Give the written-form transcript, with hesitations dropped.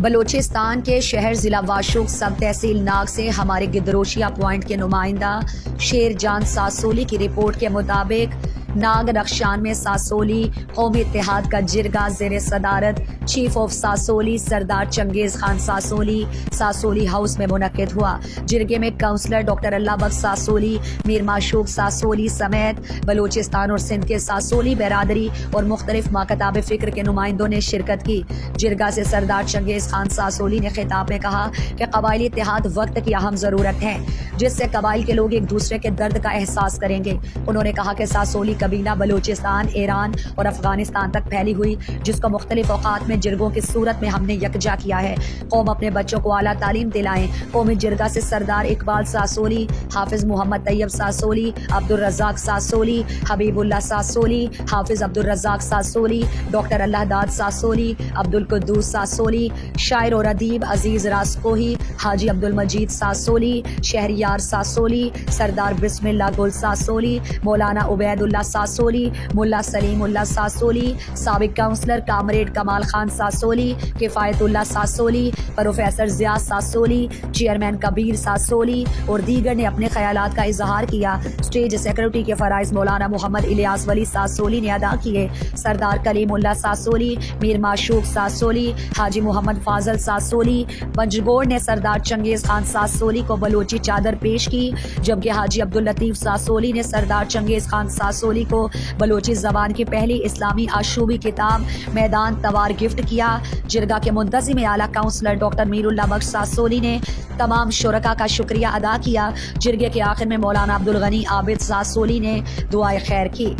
بلوچستان کے شہر ضلع واشوق سب تحصیل ناگ سے ہمارے گدروشیا پوائنٹ کے نمائندہ شیر جان ساسولی کی رپورٹ کے مطابق ناگ رخشان میں ساسولی قومی اتحاد کا جرگہ زیر صدارت chief of ساسولی Sardar Genghis Khan ساسولی house میں منعقد ہوا۔ جرگے میں کونسلر ڈاکٹر اللہ بخش ساسولی، میر معشوق ساسولی سمیت بلوچستان اور سندھ کے ساسولی برادری اور مختلف مکاتب فکر کے نمائندوں نے شرکت کی۔ جرگہ سے سردار چنگیز خان ساسولی نے خطاب میں کہا کہ قبائلی اتحاد وقت کی اہم ضرورت ہے جس سے قبائل کے لوگ ایک دوسرے کے درد کا احساس کریں گے۔ انہوں نے کہا کہ ساسولی قبیلہ بلوچستان، ایران اور افغانستان تک پھیلی ہوئی جس کو مختلف اوقات میں جرگوں کی صورت میں ہم نے یکجا کیا ہے۔ قوم اپنے بچوں کو اعلیٰ تعلیم دلائیں۔ قومی جرگہ سے سردار اقبال ساسولی، حافظ محمد طیب ساسولی، عبدالرزاق ساسولی، حبیب اللہ ساسولی، حافظ عبدالرزاق ساسولی، ڈاکٹر اللہ داد ساسولی، عبدالقدوس ساسولی، شاعر اور ادیب عزیز راسکوہی، حاجی عبدالمجید ساسولی، شہریار ساسولی، سردار بسم اللہ گل ساسولی، مولانا عبید اللہ ساسولی، ملا سلیم اللہ ساسولی، سابق کونسلر کامریڈ کمال خان ساسولی، کفایت اللہ ساسولی، پروفیسر ضیاء ساسولی، چیئرمین کبیر ساسولی اور دیگر نے اپنے خیالات کا اظہار کیا۔ اسٹیج سیکرٹری کے فرائض مولانا محمد الیاس ولی ساسولی نے ادا کیے۔ سردار کلیم اللہ ساسولی، میر معشوق ساسولی، حاجی محمد فاضل ساسولی، بنجگوڑ نے سردار چنگیز خان ساسولی کو بلوچی چادر پیش کی، جبکہ حاجی عبداللطیف ساسولی نے سردار چنگیز خان ساسولی کو بلوچی زبان کی پہلی اسلامی آشوبی کتاب میدان توار گفٹ کیا۔ جرگہ کے منتظم اعلیٰ کونسلر ڈاکٹر میر اللہ بخش ساسولی نے تمام شرکاء کا شکریہ ادا کیا۔ جرگے کے آخر میں مولانا عبدالغنی عابد ساسولی نے دعائے خیر کی۔